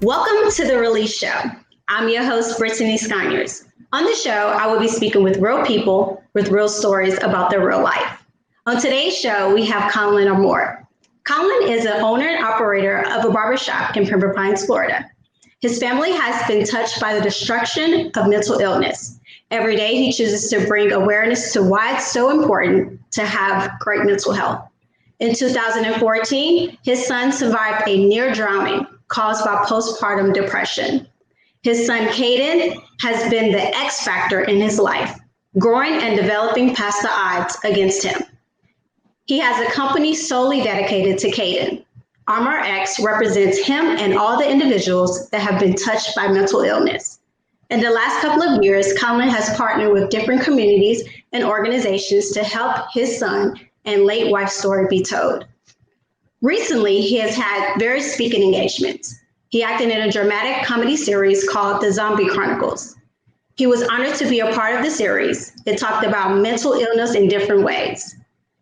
Welcome to The Release Show. I'm your host, Brittany Sconyers. On the show, I will be speaking with real people with real stories about their real life. On today's show, we have Conlan Armour. Colin is an owner and operator of a barbershop in Pembroke Pines, Florida. His family has been touched by the destruction of mental illness. Every day, he chooses to bring awareness to why it's so important to have great mental health. In 2014, his son survived a near drowning caused by postpartum depression. His son, Cayden, has been the X factor in his life, growing and developing past the odds against him. He has a company solely dedicated to Cayden. ArmourX represents him and all the individuals that have been touched by mental illness. In the last couple of years, Colin has partnered with different communities and organizations to help his son and late wife's story be told. Recently, he has had various speaking engagements. He acted in a dramatic comedy series called The Zombie Chronicles. He was honored to be a part of the series. It talked about mental illness in different ways.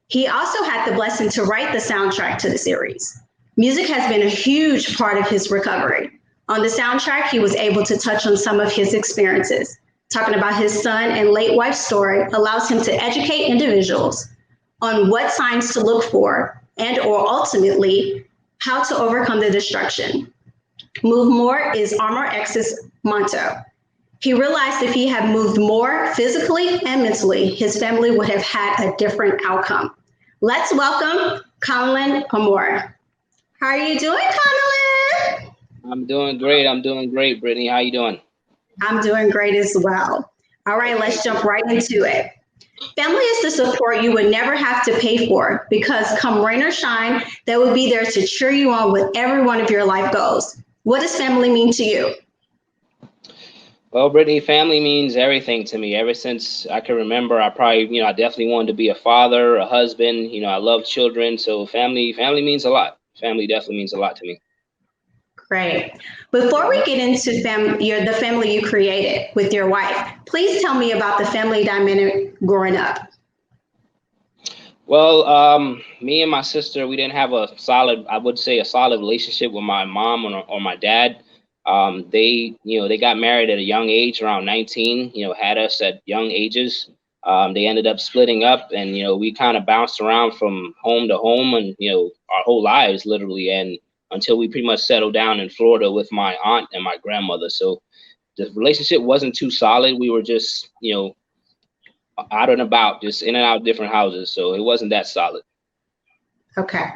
He also had the blessing to write the soundtrack to the series. Music has been a huge part of his recovery. On the soundtrack, he was able to touch on some of his experiences. Talking about his son and late wife's story allows him to educate individuals on what signs to look for and or ultimately how to overcome the destruction. Move more is ArmourX's motto. He realized if he had moved more physically and mentally, his family would have had a different outcome. Let's welcome Conlan Armour. How are you doing, Conlan? I'm doing great, Brittany. How you doing? I'm doing great as well. All right, let's jump right into it. Family is the support you would never have to pay for because come rain or shine, they will be there to cheer you on with every one of your life goals. What does family mean to you? Well, Brittany, family means everything to me. Ever since I can remember, I definitely wanted to be a father, a husband. I love children. So family means a lot. Family definitely means a lot to me. Great. Before we get into the family you created with your wife, please tell me about the family dynamic growing up. Well, me and my sister, we didn't have a solid relationship with my mom or my dad. They got married at a young age, around 19, had us at young ages. They ended up splitting up and, we kind of bounced around from home to home and, our whole lives literally. And until we pretty much settled down in Florida with my aunt and my grandmother. So the relationship wasn't too solid. We were just, out and about, just in and out of different houses. So it wasn't that solid. Okay.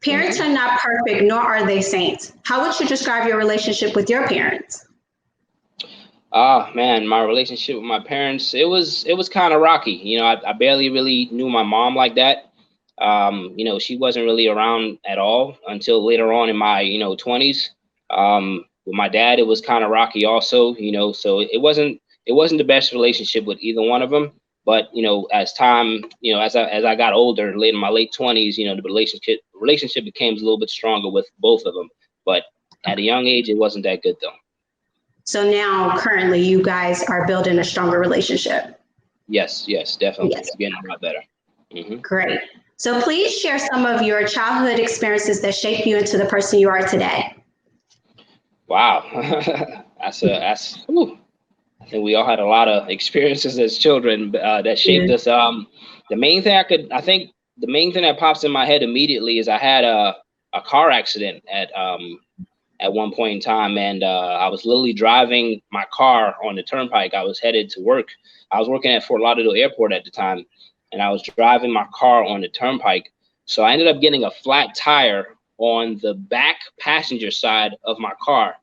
Parents are not perfect, nor are they saints. How would you describe your relationship with your parents? Man, my relationship with my parents, it was kind of rocky. I barely really knew my mom like that. She wasn't really around at all until later on in my, 20s. With my dad, it was kind of rocky also, so it wasn't the best relationship with either one of them. But, as time, as I got older, late in my late 20s, the relationship became a little bit stronger with both of them. But at a young age, it wasn't that good, though. So now, currently, you guys are building a stronger relationship. Yes, definitely. Yes. It's getting a lot better. Mm-hmm. Great. So please share some of your childhood experiences that shaped you into the person you are today. Wow. I think we all had a lot of experiences as children that shaped us. The main thing that pops in my head immediately is I had a car accident at one point in time, and I was literally driving my car on the turnpike. I was headed to work. I was working at Fort Lauderdale Airport at the time, and I was driving my car on the turnpike. So I ended up getting a flat tire on the back passenger side of my car.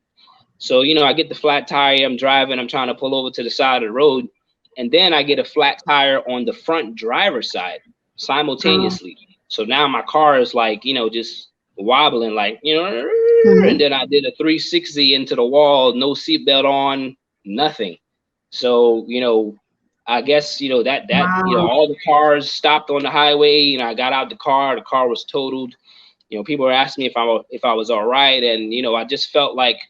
So, I get the flat tire, I'm driving, I'm trying to pull over to the side of the road. And then I get a flat tire on the front driver's side simultaneously. So now my car is like, just wobbling like, and then I did a 360 into the wall, no seatbelt on, nothing. So, I guess, all the cars stopped on the highway. I got out the car was totaled. People were asking me if I was all right. And, I just felt like,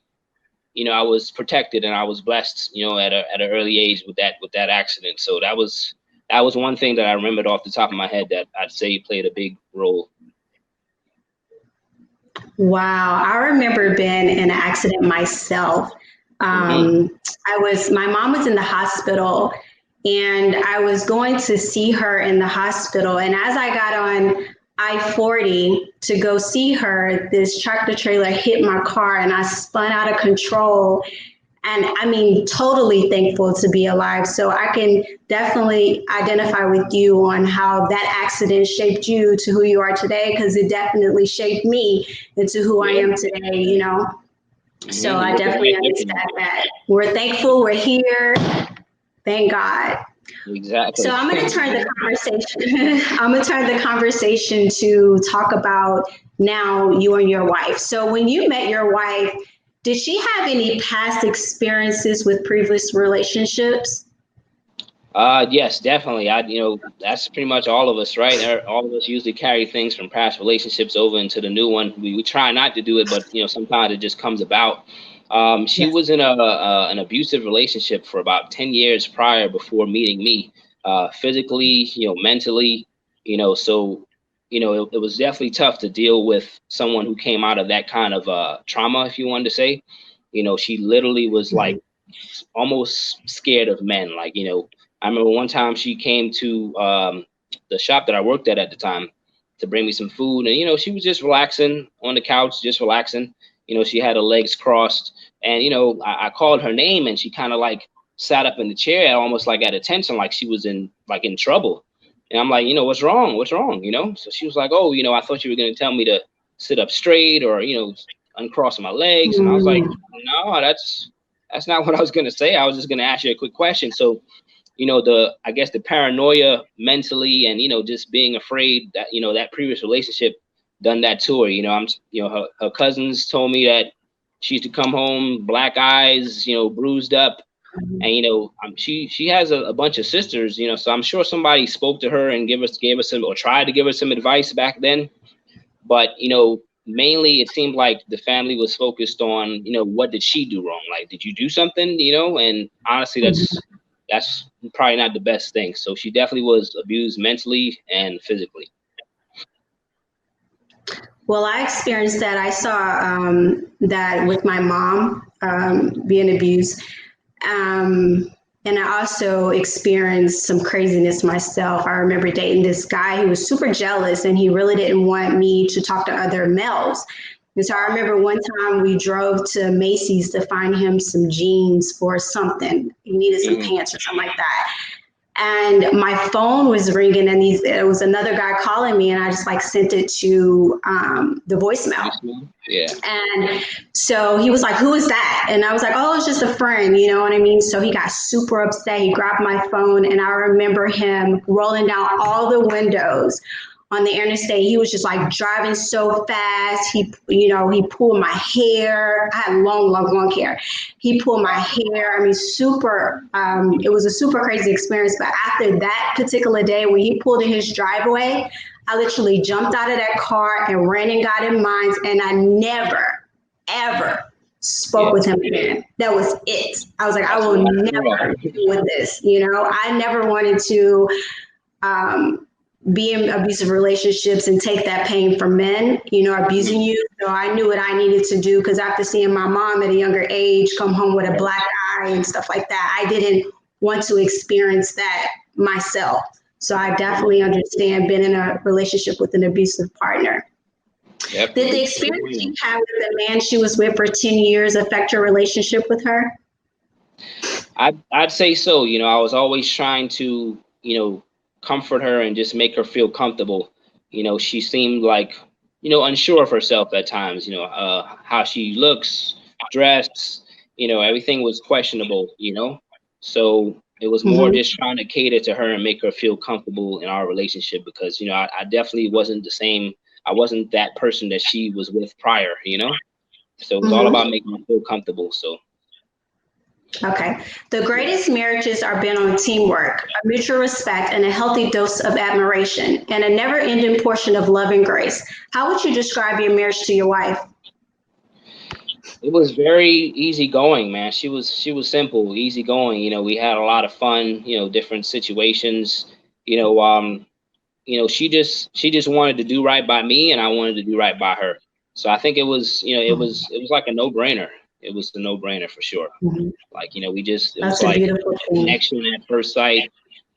I was protected and I was blessed, at an early age with that accident. So that was one thing that I remembered off the top of my head that I'd say played a big role. Wow, I remember being in an accident myself. Hmm. My mom was in the hospital and I was going to see her in the hospital. And as I got on I-40 to go see her, this tractor trailer hit my car and I spun out of control. And I mean, totally thankful to be alive. So I can definitely identify with you on how that accident shaped you to who you are today, because it definitely shaped me into who I Yeah. am today, you know? So I Look at definitely that difference. understand that. We're thankful, we're here. Thank God. So Exactly. I'm going to turn the conversation. I'm going to turn the conversation to talk about now you and your wife. So when you met your wife, did she have any past experiences with previous relationships? Yes, definitely. That's pretty much all of us, right? All of us usually carry things from past relationships over into the new one. We try not to do it, but sometimes it just comes about. She Yes. was in an abusive relationship for about 10 years prior before meeting me, physically, mentally, so, it was definitely tough to deal with someone who came out of that kind of trauma, if you wanted to say. She literally was like almost scared of men. Like, I remember one time she came to the shop that I worked at the time to bring me some food. And, she was just relaxing on the couch, just relaxing. She had her legs crossed. And, I called her name and she kind of like sat up in the chair, almost like at attention, like she was in trouble. And I'm like, what's wrong? What's wrong? So she was like, oh, I thought you were going to tell me to sit up straight or, uncross my legs. And I was like, Mm, no, that's not what I was gonna say. I was just gonna ask you a quick question. So, I guess the paranoia mentally and just being afraid that that previous relationship done that to her. Her cousins told me that she used to come home, black eyes, bruised up. And she has a bunch of sisters, so I'm sure somebody spoke to her and gave us some or tried to give her some advice back then. But mainly it seemed like the family was focused on what did she do wrong, like did you do something, and honestly mhm. that's probably not the best thing. So she definitely was abused mentally and physically. Well, I experienced that. I saw that with my mom being abused. Um, and I also experienced some craziness myself. I remember dating this guy who was super jealous and he really didn't want me to talk to other males. And so I remember one time we drove to Macy's to find him some jeans for something. He needed some Hmm. pants or something like that. And my phone was ringing and it was another guy calling me and I just like sent it to the voicemail. Yeah. And so he was like, who is that? And I was like, oh, it's just a friend, you know what I mean? So he got super upset. He grabbed my phone and I remember him rolling down all the windows on the interstate. He was just like driving so fast. He pulled my hair. I had long hair. He pulled my hair. I mean, it was a super crazy experience. But after that particular day, when he pulled in his driveway, I literally jumped out of that car and ran and got in mine, and I never, ever spoke Yeah, with him again. That was it. I was like, I that's will the last straw. never deal with this. I never wanted to um, be in abusive relationships and take that pain from men, abusing Mhm. you. So I knew what I needed to do because after seeing my mom at a younger age come home with a black eye and stuff like that, I didn't want to experience that myself. So I definitely understand being in a relationship with an abusive partner. Did the Definitely. experience she had with the man she was with for 10 years affect your relationship with her? I'd say so. I was always trying to, comfort her and just make her feel comfortable. She seemed like, unsure of herself at times, how she looks, dressed, everything was questionable, So it was more Mm-hmm. just trying to cater to her and make her feel comfortable in our relationship because, I definitely wasn't the same. I wasn't that person that she was with prior. So it was all about Mm-hmm. making her feel comfortable. So Okay. The greatest marriages are built on teamwork, a mutual respect, and a healthy dose of admiration, and a never ending portion of love and grace. How would you describe your marriage to your wife? it was very easy going, man. She was simple, easy going. We had a lot of fun, different situations. You know, um, she just wanted to do right by me and I wanted to do right by her. So I think it was, it was like a no-brainer. It was a no-brainer for sure. Mhm. Like, we just, it was That's a like beautiful a thing. connection at first sight.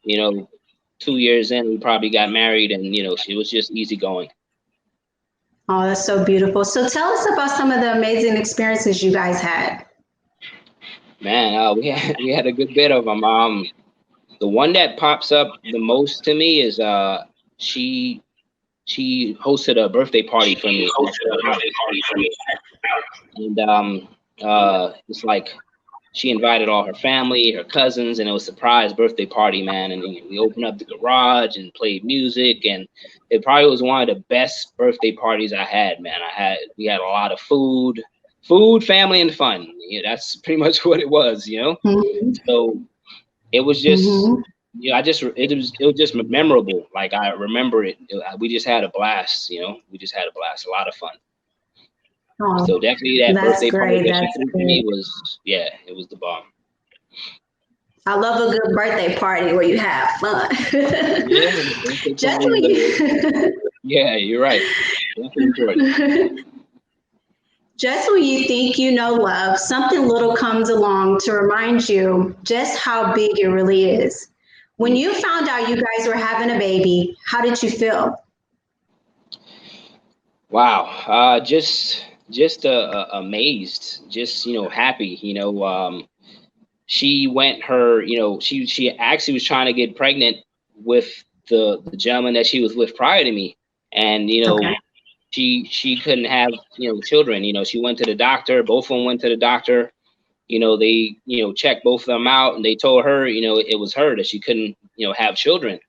You know, 2 years in, we probably got married, and it was just easy going. Oh, that's so beautiful. So tell us about some of the amazing experiences you guys had. Man, we had a good bit of them. The one that pops up the most to me is she she hosted a birthday party for me at her house, and it's like she invited all her family, her cousins, and it was a surprise birthday party, man. And we opened up the garage and played music, and it probably was one of the best birthday parties I had, man. We had a lot of food, family, and fun. That's pretty much what it was. Mhm. So it was just, Mhm. it was just memorable. Like, I remember it. We just had a blast. We just had a blast, a lot of fun. Oh, So definitely that that's birthday party great. that she That's threw for great. me was, yeah, it was the bomb. I love a good birthday party where you have fun. Yeah, birthday Just parties. when you Yeah, you're right. Definitely important. just when you think you know love, something little comes along to remind you just how big it really is. When Mm. you found out you guys were having a baby, how did you feel? Wow. Just amazed. Just happy. She went her. She actually was trying to get pregnant with the gentleman that she was with prior to me, and Okay. she couldn't have children. She went to the doctor. Both of them went to the doctor. They checked both of them out, and they told her it was her, that she couldn't have children.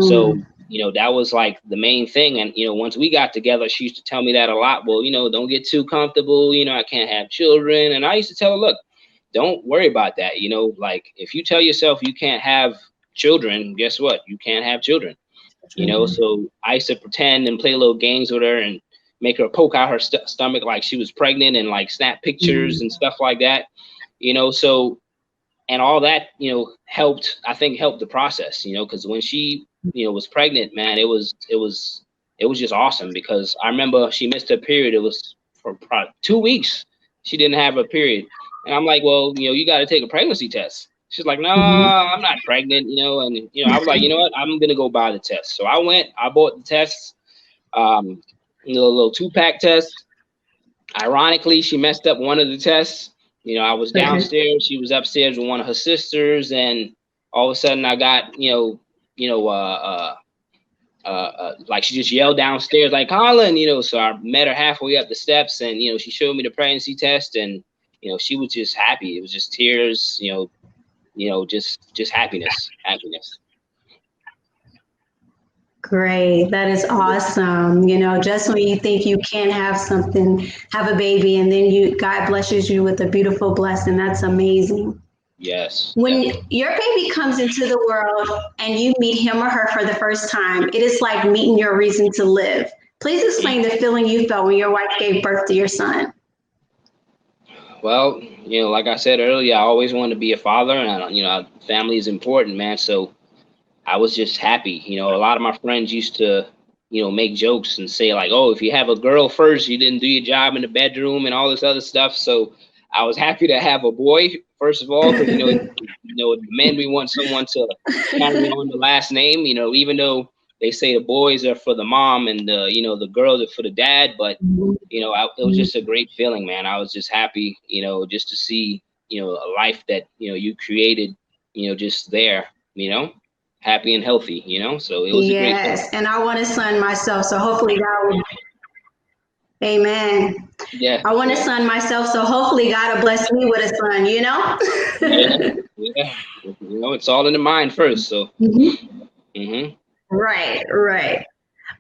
So Mm, that was like the main thing. And once we got together, she used to tell me that a lot. Well, don't get too comfortable. I can't have children. And I used to tell her, look, don't worry about that. Like, if you tell yourself you can't have children, guess what? You can't have children. So I used to pretend and play little games with her and make her poke out her stomach like she was pregnant, and like snap pictures mm, and stuff like that. So, and all that helped the process, because when she was pregnant, man, it was just awesome, because I remember she missed her period. It was for probably 2 weeks she didn't have a period, and I'm like, well, you got to take a pregnancy test. She's like, no, mhm. I'm not pregnant. And I was like, you know what, I'm gonna go buy the test. So I bought the tests, um little 2-pack test. Ironically, she messed up one of the tests. I was Okay. downstairs, she was upstairs with one of her sisters, and all of a sudden I got, like, she just yelled downstairs like, Colin. So I met her halfway up the steps, and she showed me the pregnancy test, and she was just happy. It was just tears, just happiness. Great. That is awesome. Just when you think you can't have something, have a baby, and then God blesses you with a beautiful blessing. That's amazing. Yes, When definitely. your baby comes into the world and you meet him or her for the first time, it is like meeting your reason to live. Please explain the feeling you felt when your wife gave birth to your son. Well, like I said earlier, I always wanted to be a father, and family is important, man. So I was just happy. A lot of my friends used to, make jokes and say like, "Oh, if you have a girl first, you didn't do your job in the bedroom and all this other stuff." So I was happy to have a boy first of all, because men, we want someone to carry on the last name. Even though they say the boys are for the mom and the girls are for the dad, but it was just a great feeling, man. I was just happy, just to see a life that you created, just there, happy and healthy. So it was a great feeling. Yes, and I want a son myself, so hopefully God will. Amen. Yeah, I want a yeah, son myself, so hopefully God will bless me with a yeah, son. yeah. It's all in the mind first. So, Mhm. hmm Right, right.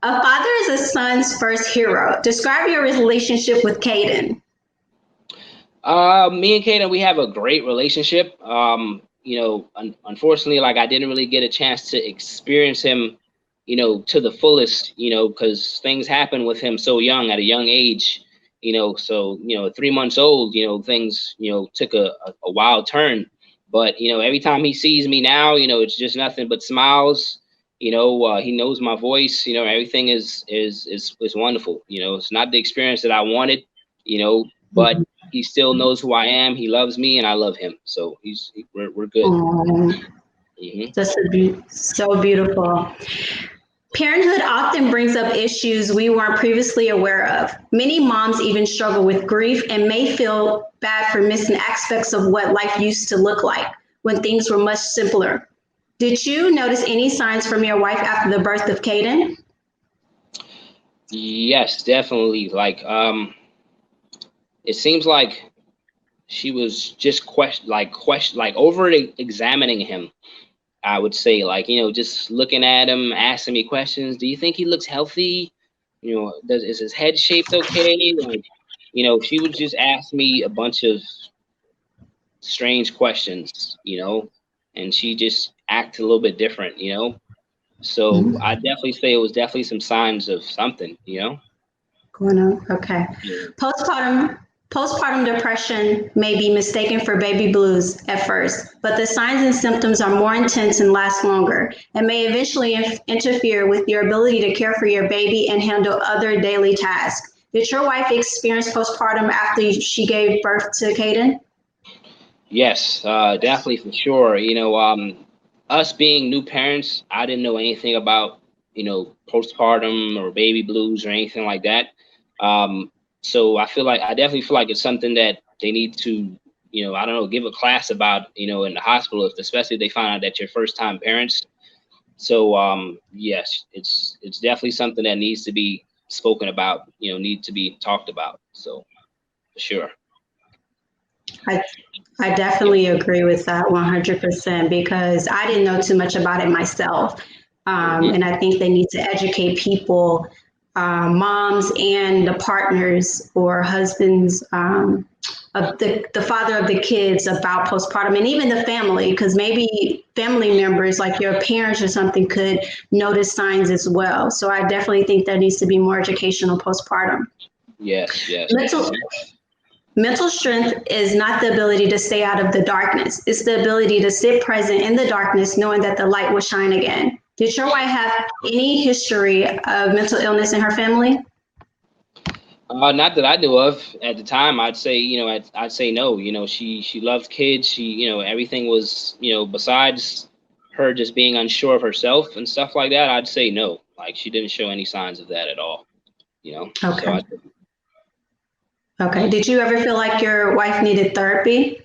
A father is a son's first hero. Describe your relationship with Cayden. me and Cayden, we have a great relationship. Unfortunately, like, I didn't really get a chance to experience him, to the fullest, because things happen with him so young, at a young age. So 3 months old, things took a wild turn. But every time he sees me now, it's just nothing but smiles. He knows my voice. Everything is wonderful. It's not the experience that I wanted. But he still knows who I am. He loves me, and I love him. So we're good. That's so beautiful. Parenthood often brings up issues we weren't previously aware of. Many moms even struggle with grief and may feel bad for missing aspects of what life used to look like when things were much simpler. Did you notice any signs from your wife after the birth of Cayden? Yes, definitely. Like, it seems like she was just over examining him. I would say, like, just looking at him, asking me questions. Do you think he looks healthy? Is his head shaped okay? Like, she would just ask me a bunch of strange questions, and she just acted a little bit different, So I definitely say it was definitely some signs of something, Going on. Okay. Yeah. Postpartum depression may be mistaken for baby blues at first, but the signs and symptoms are more intense and last longer and may eventually interfere with your ability to care for your baby and handle other daily tasks. Did your wife experience postpartum after she gave birth to Cayden? Yes, definitely for sure. Us being new parents, I didn't know anything about, postpartum or baby blues or anything like that. So I definitely feel like it's something that they need to, I don't know, give a class about, in the hospital, especially if they find out that you're first time parents. So yes, it's definitely something that needs to be spoken about, need to be talked about. So for sure. I definitely agree with that 100% because I didn't know too much about it myself. And I think they need to educate people, moms and the partners or husbands of the father of the kids about postpartum and even the family, because maybe family members like your parents or something could notice signs as well. So I definitely think there needs to be more educational postpartum. Yes, yes. Mental strength is not the ability to stay out of the darkness. It's the ability to sit present in the darkness, knowing that the light will shine again. Did your wife have any history of mental illness in her family? Not that I knew of at the time. I'd say, I'd say no. She loved kids. She, everything was, besides her just being unsure of herself and stuff like that. I'd say no. Like she didn't show any signs of that at all. Okay. Okay. Did you ever feel like your wife needed therapy?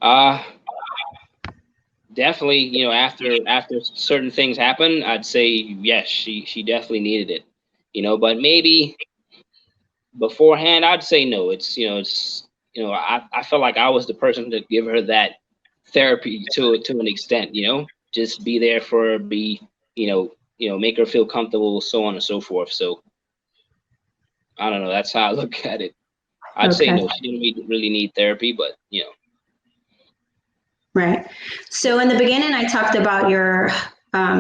Uh definitely. After certain things happen, I'd say yes. She definitely needed it. But maybe beforehand, I'd say no. I felt like I was the person to give her that therapy to an extent, just be there for her, make her feel comfortable, so on and so forth. So I don't know. That's how I look at it. I'd say no. She didn't really need therapy, but Right. So in the beginning, I talked about your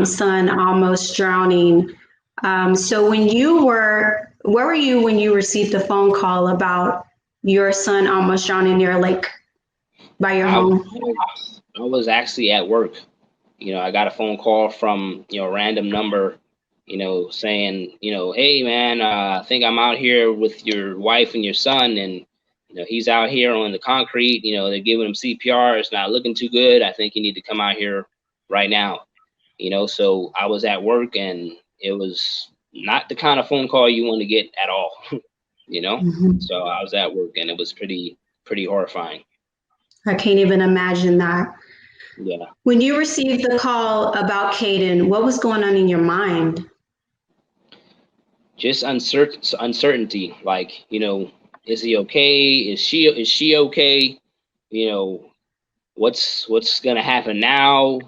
son almost drowning. So where were you when you received the phone call about your son almost drowning near a lake by your home? I was actually at work. I got a phone call from, a random number, saying, hey man, I think I'm out here with your wife and your son, and he's out here on the concrete. They're giving him CPR. It's not looking too good. I think you need to come out here right now. So I was at work, and it was not the kind of phone call you want to get at all. So I was at work, and it was pretty horrifying. I can't even imagine that. Yeah. When you received the call about Cayden, what was going on in your mind? Just uncertainty. Like, is he okay? Is she okay? What's gonna happen now?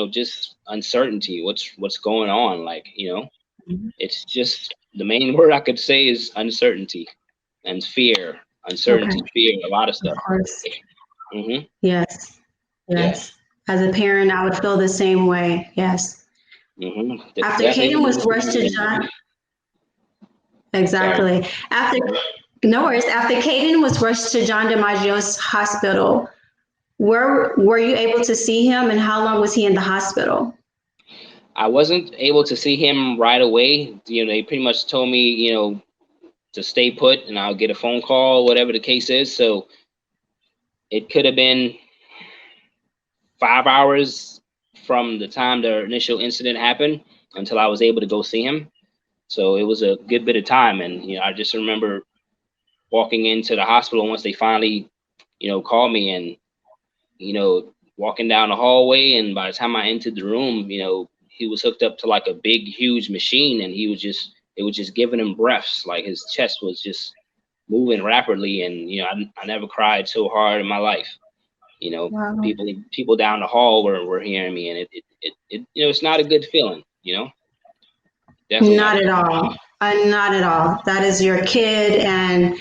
Just uncertainty. What's going on? Like, it's just the main word I could say is uncertainty and fear. Uncertainty, fear, a lot of stuff. Of course. Mm-hmm. Yes. As a parent, I would feel the same way. Yes. Mm-hmm. After Cayden was rushed to John. Exactly. After Cayden was rushed to John DiMaggio's hospital, were you able to see him, and how long was he in the hospital? I wasn't able to see him right away. They pretty much told me, to stay put and I'll get a phone call, whatever the case is. So it could have been 5 hours from the time the initial incident happened until I was able to go see him. So it was a good bit of time. And, I just remember walking into the hospital once they finally, called me, and, walking down the hallway. And by the time I entered the room, he was hooked up to like a big, huge machine, and it was just giving him breaths. Like his chest was just moving rapidly. And, I never cried so hard in my life. Wow. People down the hall were hearing me, and it it's not a good feeling. Definitely Not at all. Not at all. That is your kid, and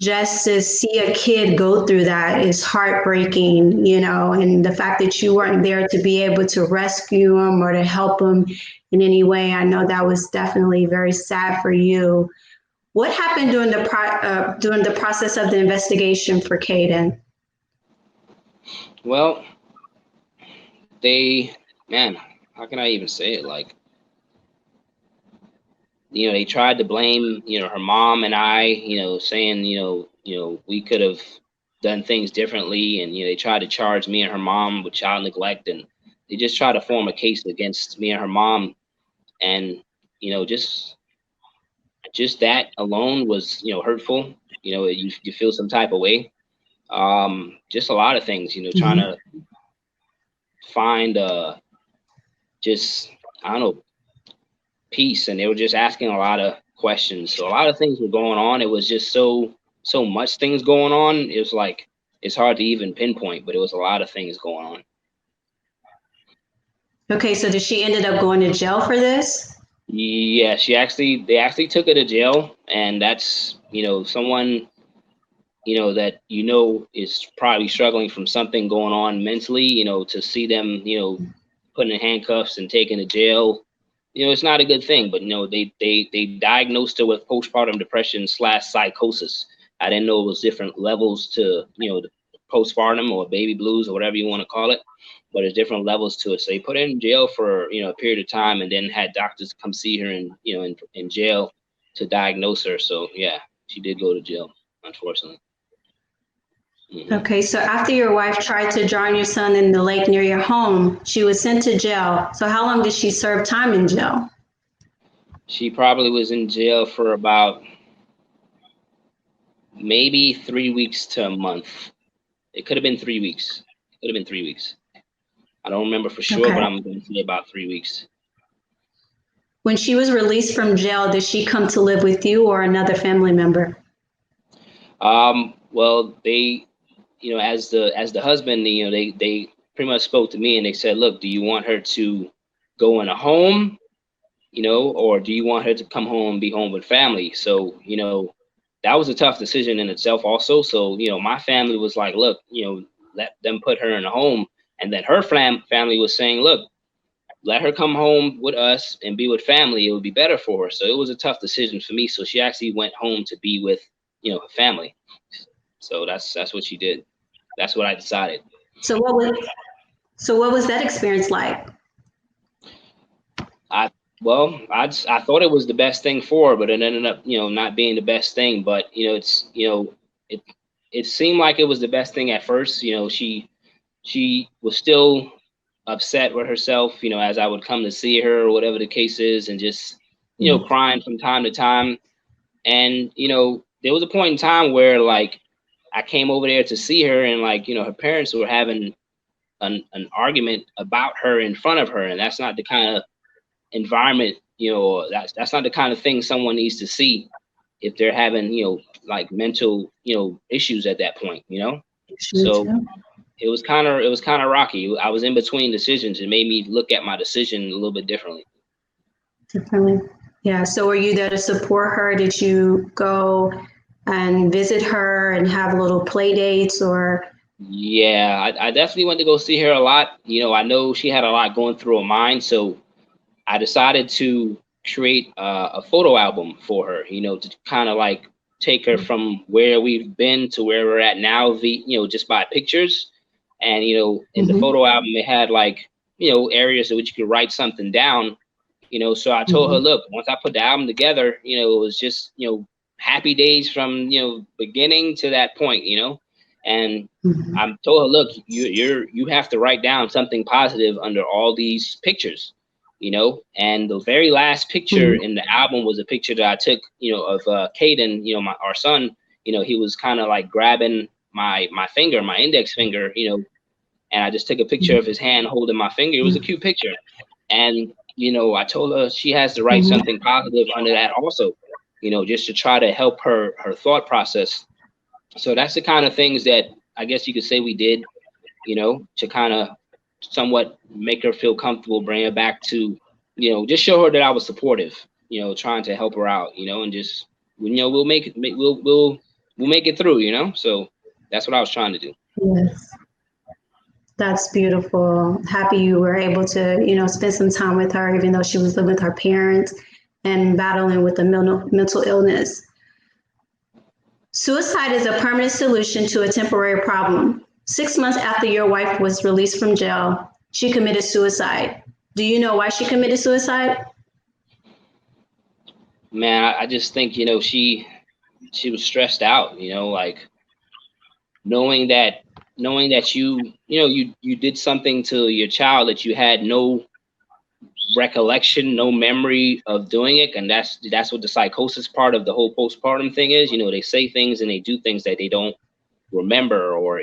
just to see a kid go through that is heartbreaking, and the fact that you weren't there to be able to rescue him or to help him in any way, I know that was definitely very sad for you. What happened during the process of the investigation for Cayden? Well, man, how can I even say it? Like, they tried to blame, her mom and I, saying, we could have done things differently. And, they tried to charge me and her mom with child neglect. And they just tried to form a case against me and her mom. And, just that alone was, hurtful. You feel some type of way. Just a lot of things, trying to find, just, I don't know, peace. And they were just asking a lot of questions. So a lot of things were going on. It was just so much things going on. It was like, it's hard to even pinpoint, but it was a lot of things going on. Okay, so did she ended up going to jail for this? Yeah, they actually took her to jail, and that's, someone, that, is probably struggling from something going on mentally, to see them, put in handcuffs and taken to jail. It's not a good thing. But, they diagnosed her with postpartum depression / psychosis. I didn't know it was different levels to, the postpartum or baby blues or whatever you want to call it. But there's different levels to it. So they put her in jail for, a period of time, and then had doctors come see her in jail to diagnose her. So yeah, she did go to jail, unfortunately. Okay, so after your wife tried to drown your son in the lake near your home, she was sent to jail. So how long did she serve time in jail? She probably was in jail for about maybe 3 weeks to a month. It could have been 3 weeks. I don't remember for sure, but I'm going to say about 3 weeks. When she was released from jail, did she come to live with you or another family member? Well, they, as the husband, they pretty much spoke to me, and they said, look, do you want her to go in a home, or do you want her to come home and be home with family? So, that was a tough decision in itself also. So, my family was like, look, let them put her in a home. And then her family was saying, look, let her come home with us and be with family. It would be better for her. So it was a tough decision for me. So she actually went home to be with, her family. So that's what she did. That's what I decided. So what was that experience like? I thought it was the best thing for her, but it ended up, not being the best thing. But it seemed like it was the best thing at first. She was still upset with herself, as I would come to see her or whatever the case is, and just, crying from time to time. And, there was a point in time where, like, I came over there to see her, and, like, her parents were having an argument about her in front of her. And that's not the kind of environment, that's not the kind of thing someone needs to see if they're having, like mental, issues at that point, So it was kind of rocky. I was in between decisions. It made me look at my decision a little bit differently. Definitely. Yeah. So were you there to support her? Did you go and visit her and have little play dates or? Yeah, I definitely went to go see her a lot. I know she had a lot going through her mind. So I decided to create a photo album for her, to kind of like take her from where we've been to where we're at now, just by pictures. And, in the photo album, it had like areas in which you could write something down. So I told her, look, once I put the album together, it was just, happy days from, beginning to that point, and I told her, look, you have to write down something positive under all these pictures, and the very last picture in the album was a picture that I took, of Cayden, our son. He was kind of like grabbing my finger, my index finger, and I just took a picture of his hand holding my finger. It was a cute picture. And, I told her she has to write something positive under that also, just to try to help her thought process. So that's the kind of things that I guess you could say we did, to kind of somewhat make her feel comfortable, bring her back to, just show her that I was supportive, trying to help her out, and just, we'll make it, we'll make it through, so that's what I was trying to do. Yes. That's beautiful. Happy you were able to, spend some time with her, even though she was living with her parents and battling with a mental illness. Suicide is a permanent solution to a temporary problem. 6 months after your wife was released from jail, she committed suicide. Do you know why she committed suicide? Man, I just think, she was stressed out, like knowing that you did something to your child that you had no recollection, no memory of doing it. And that's what the psychosis part of the whole postpartum thing is. They say things and they do things that they don't remember, or,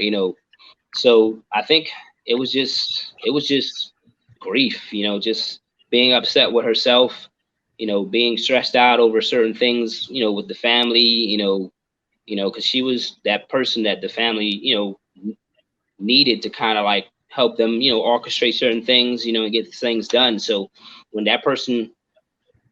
so I think it was just grief, just being upset with herself, being stressed out over certain things, with the family, because she was that person that the family, needed to kind of like help them, orchestrate certain things, and get things done. So when that person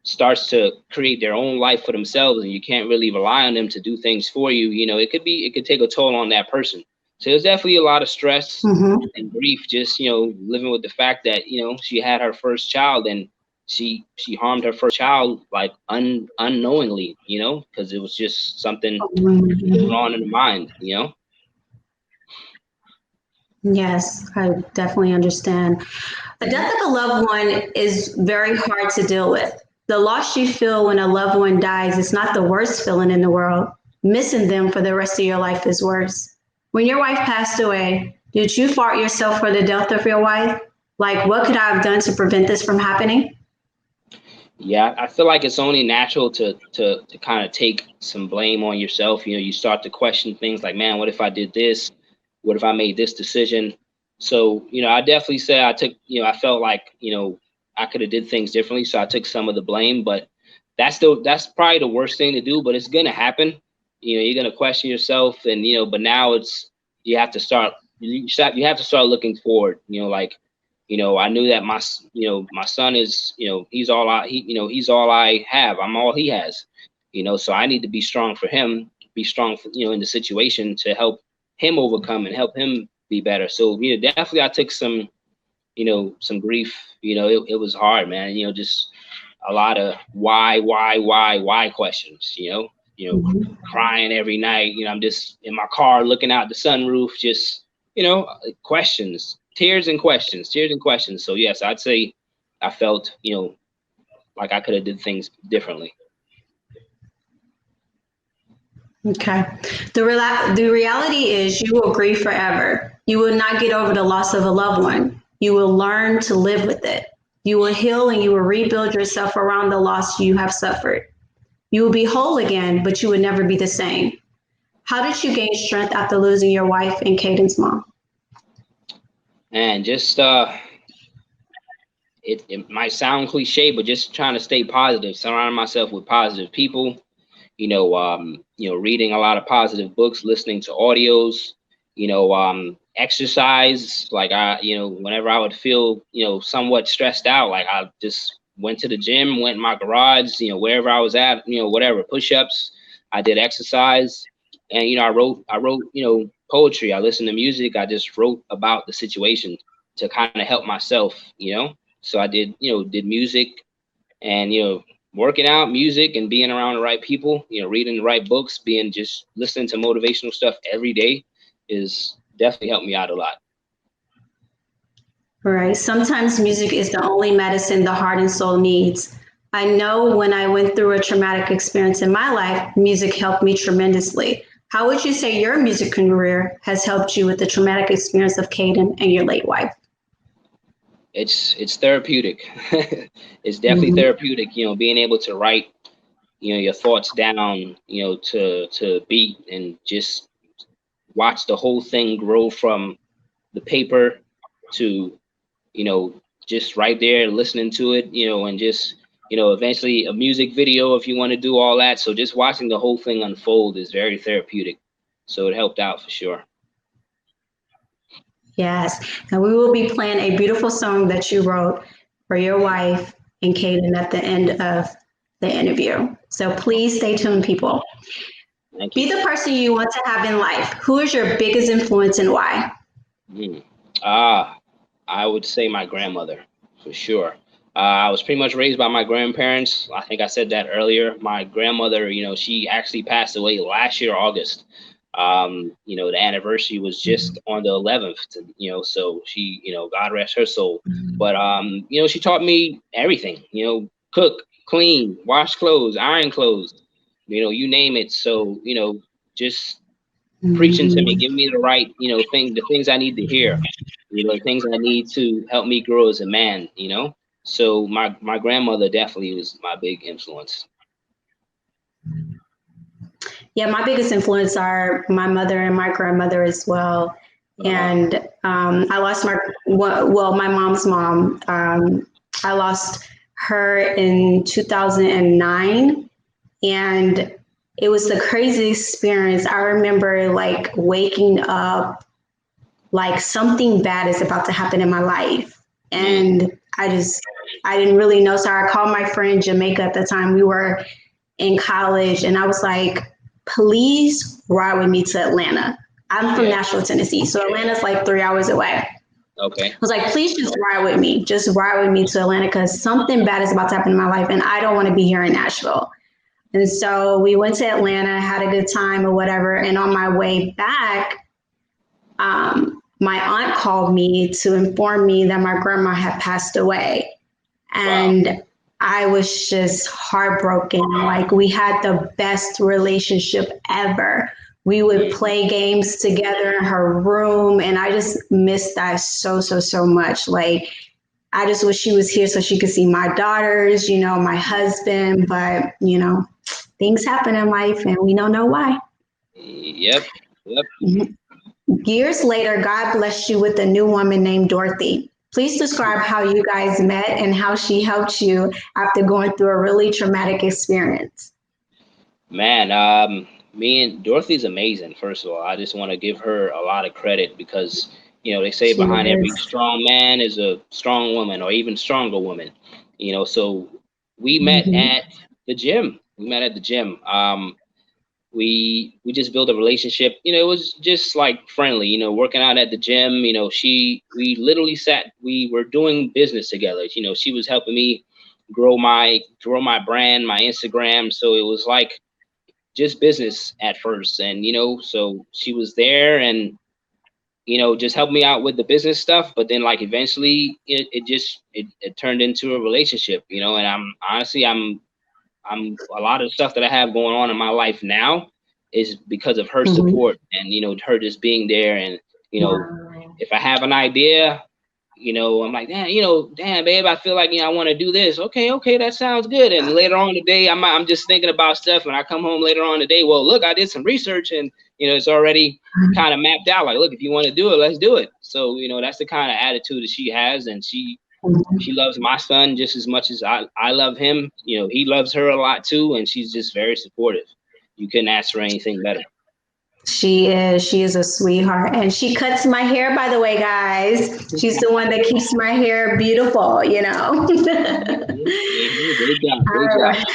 starts to create their own life for themselves and you can't really rely on them to do things for you, it could take a toll on that person. So there's definitely a lot of stress and grief, just, living with the fact that, she had her first child and she harmed her first child, like unknowingly, because it was just something going on in the mind, Yes, I definitely understand. The death of a loved one is very hard to deal with. The loss you feel when a loved one dies is not the worst feeling in the world. Missing them for the rest of your life is worse. When your wife passed away, did you fault yourself for the death of your wife? Like, what could I have done to prevent this from happening? Yeah, I feel like it's only natural to kind of take some blame on yourself. You start to question things like, man, what if I did this? What if I made this decision? So, I definitely say I took, I felt like, I could have did things differently. So I took some of the blame, but that's probably the worst thing to do, but it's going to happen. You're going to question yourself and, but now you have to start looking forward, like, I knew that my son is, he's all I have. I'm all he has, so I need to be strong for him, be strong for, in the situation to help him overcome and help him be better. So, definitely I took some grief, it was hard, man, just a lot of why questions, crying every night, I'm just in my car looking out the sunroof, just, questions, tears and questions. So yes, I'd say I felt, like I could have did things differently. Okay. The reality is you will grieve forever. You will not get over the loss of a loved one. You will learn to live with it. You will heal and you will rebuild yourself around the loss you have suffered. You will be whole again, but you will never be the same. How did you gain strength after losing your wife and Cayden's mom? And just it might sound cliche, but just trying to stay positive, surrounding myself with positive people, reading a lot of positive books, listening to audios, exercise. Like whenever I would feel, somewhat stressed out, like I just went to the gym, went in my garage, wherever I was at, whatever, push-ups. I did exercise, and I wrote, poetry. I listened to music. I just wrote about the situation to kind of help myself, So I did music, and working out, music, and being around the right people, reading the right books, just listening to motivational stuff every day is definitely helped me out a lot. Right. Sometimes music is the only medicine the heart and soul needs. I know when I went through a traumatic experience in my life, music helped me tremendously. How would you say your music career has helped you with the traumatic experience of Cayden and your late wife? It's therapeutic. It's definitely Mhm. therapeutic, being able to write, your thoughts down, to beat and just watch the whole thing grow from the paper to, you know, just right there listening to it, and just, eventually a music video if you want to do all that. So just watching the whole thing unfold is very therapeutic. So it helped out for sure. Yes. And we will be playing a beautiful song that you wrote for your wife and Cayden at the end of the interview. So please stay tuned, people. Thank Be you. the person you want to have in life. Who is your biggest influence and why? Mm. Ah, I would say my grandmother for sure. I was pretty much raised by my grandparents. I think I said that earlier. My grandmother, she actually passed away last year, August. The anniversary was just on the 11th, so she, God rest her soul. But, she taught me everything, cook, clean, wash clothes, iron clothes, you name it. So, just preaching to me, Mhm. giving me the right, the things I need to hear, the things I need to help me grow as a man, So my grandmother definitely was my big influence. Yeah, my biggest influence are my mother and my grandmother as well. Uh-huh. And I lost my mom's mom. I lost her in 2009. And it was the craziest experience. I remember like waking up like something bad is about to happen in my life. Mm, And I didn't really know. So I called my friend Jamaica at the time. We were in college and I was like, please ride with me to Atlanta. I'm from yeah. Nashville, Tennessee. So Atlanta's like 3 hours away. I Okay. was like, please just ride with me. Just ride with me to Atlanta because something bad is about to happen in my life and I don't want to be here in Nashville. And so we went to Atlanta, had a good time or whatever. And on my way back, my aunt called me to inform me that my grandma had passed away. Wow. And I was just heartbroken. Like we had the best relationship ever. We would Mm, play games together in her room. And I just missed that so much. Like I just wish she was here so she could see my daughters, my husband. But, things happen in life and we don't know why. yep. Yep. Years later, God blessed you with a new woman named Dorothy. Please describe how you guys met and how she helped you after going through a really traumatic experience. Man, me and Dorothy's amazing. First of all, I just want to give her a lot of credit because, they say She behind every is. strong man is a strong woman or even stronger woman. So we met Mhm. at the gym. We met at the gym. We just built a relationship. It was just like friendly. Working out at the gym. We literally sat. We were doing business together. She was helping me grow my brand, my Instagram. So it was like just business at first, and so she was there and just helped me out with the business stuff, but then like eventually it turned into a relationship, and I'm a lot of stuff that I have going on in my life now is because of her Mhm. support and her just being there. And you know Wow. if I have an idea, I'm like, damn, babe, I feel like, I want to do this. Okay, okay, that sounds good. And later on today, I'm just thinking about stuff, and I come home later on today. Well, look, I did some research, and it's already kind of mapped out. Like, look, if you want to do it, let's do it. So, that's the kind of attitude that she has, and she loves my son just as much as I love him. He loves her a lot too, and she's just very supportive. You couldn't ask for anything better. She is. She is a sweetheart. And she cuts my hair, by the way, guys. She's the one that keeps my hair beautiful. Great job, great All job. right.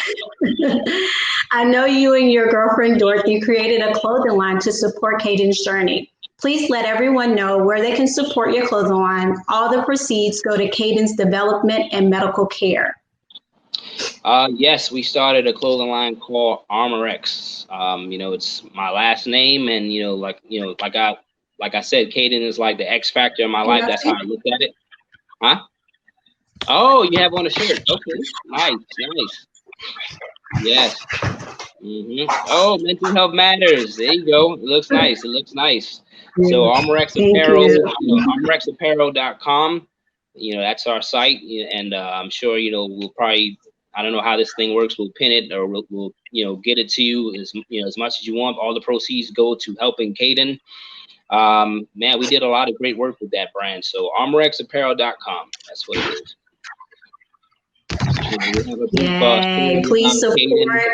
I know you and your girlfriend Dorothy created a clothing line to support Cayden's journey. Please let everyone know where they can support your clothing line. All the proceeds go to Cayden's development and medical care. Yes, we started a clothing line called ArmourX. It's my last name, and like I said, Cayden is like the X factor in my Can life. y'all That's see? how I look at it. Huh? Oh, you have on a shirt. Okay, nice, nice. Yes. Oh, mental health matters. There you go. It looks nice. It looks nice. So ArmourX Thank Apparel, you. ArmourXapparel.com. That's our site, and I'm sure we'll probably. I don't know how this thing works. We'll pin it, or we'll get it to you as much as you want. All the proceeds go to helping Cayden. Man, we did a lot of great work with that brand. So ArmourXapparel.com. That's what it is. Yay! Please support.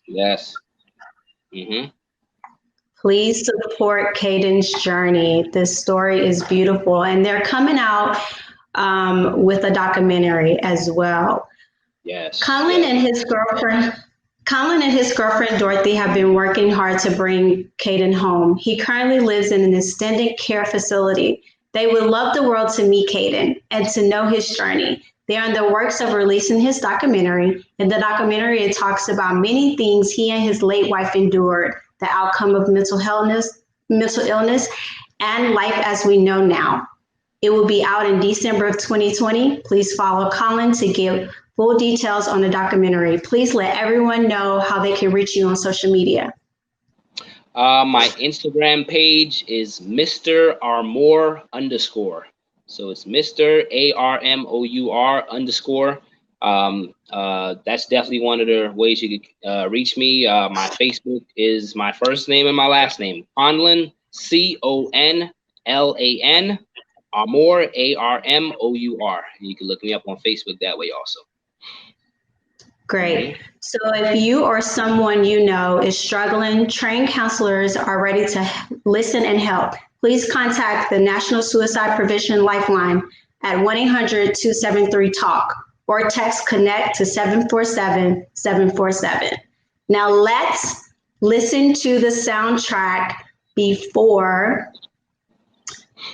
Yes. Please support Cayden's journey. This story is beautiful, and they're coming out with a documentary as well. Yes. Colin and his girlfriend Dorothy have been working hard to bring Cayden home. He currently lives in an extended care facility. They would love the world to meet Cayden and to know his journey. They are in the works of releasing his documentary. In the documentary, it talks about many things he and his late wife endured, the outcome of mental illness, and life as we know now. It will be out in December of 2020. Please follow Colin to give full details on the documentary. Please let everyone know how they can reach you on social media. My Instagram page is Mr. Armour _. So it's Mr. ARMOUR _. That's definitely one of the ways you could reach me. My Facebook is my first name and my last name, Conlan, CONLAN, Armour, ARMOUR. You can look me up on Facebook that way also. Great. So if you or someone you know is struggling, trained counselors are ready to listen and help. Please contact the National Suicide Prevention Lifeline at 1-800-273-TALK or text CONNECT to 747-747. Now let's listen to the soundtrack before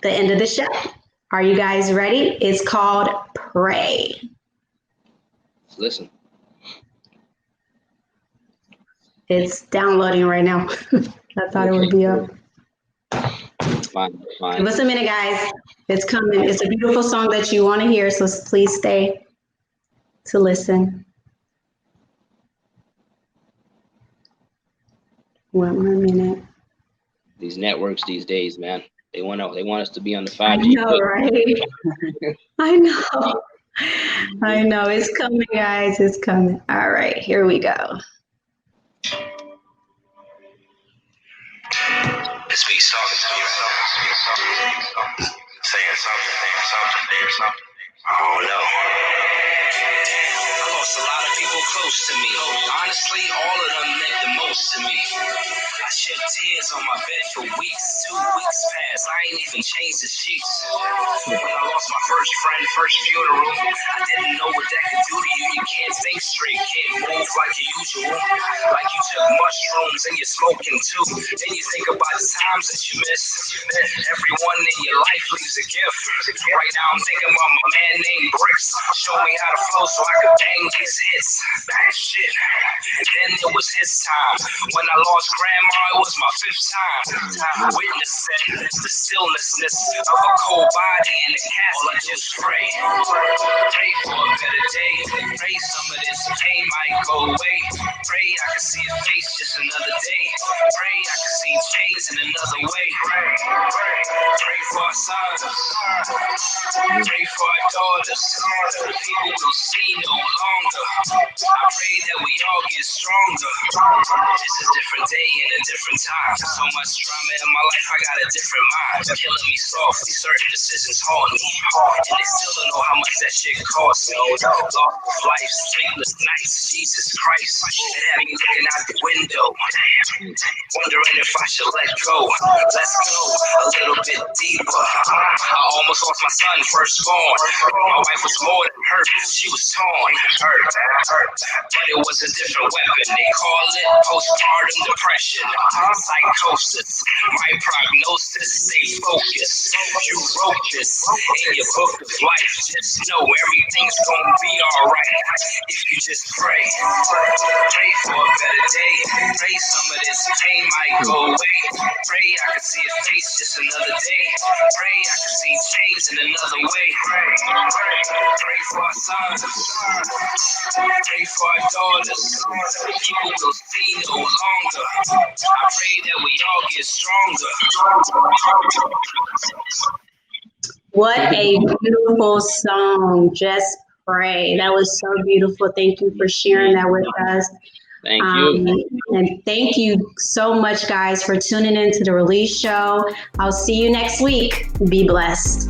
the end of the show. Are you guys ready? It's called Pray. Let's listen. It's downloading right now. I thought it would be up. Fine. Give us a minute, guys. It's coming. It's a beautiful song that you want to hear, so please stay to listen. One more minute. These networks these days, man, they want us to be on the 5G. I know, right? I know. I know. It's coming, guys. It's coming. All right, here we go. This beat's talking to me right now. Saying something. I don't know. I lost a lot of people close to me. Honestly, all of them meant the most to me. I shed tears on my bed for weeks. 2 weeks passed, I ain't even changed the sheets. When I lost my first friend, first funeral, I didn't know what that could do to you. You can't think straight, can't move like usual. Like you took mushrooms and you're smoking too. Then you think about the times that you missed. Everyone in your life leaves a gift. Right now I'm thinking about my man named Bricks. Show me how to flow so I could bang these hits. Bang shit. And then it was his time. When I lost grandma, it was my 5th time. Witnessing the stillnessness of a cold body in the castle. I just pray. Pray for a better day. Pray some of this pain might go away. Pray I can see his face just another day. Pray I can see chains in another way. Pray for our sons. Pray for our daughters. People will see no longer. I pray that we all get stronger. It's a different day and a different time. So much drama in my life, I got a different mind. Killing me softly, certain decisions haunt me. And they still don't know how much that shit cost me. Lost of life, sleepless nights, Jesus Christ. It had me looking out the window. Wondering if I should let go. Let's go a little bit deeper. I almost lost my son, firstborn. My wife was more than hurt. She was torn, hurt. But it was a different weapon. They call it postpartum depression, psychosis. My prognosis, stay focused. You wrote this in your book of life. Just know everything's gonna be alright if you just pray. Pray for a better day. Pray some of this pain might go away. Pray I can see a face just another day. Pray I can see change in another way. Pray for our sons. Pray for our daughters. People will see no longer. I pray that we all get stronger. What a beautiful song. Just pray. That was so beautiful. Thank you for sharing that with us. Thank you. And thank you so much, guys, for tuning in to the Release Show. I'll see you next week. Be blessed.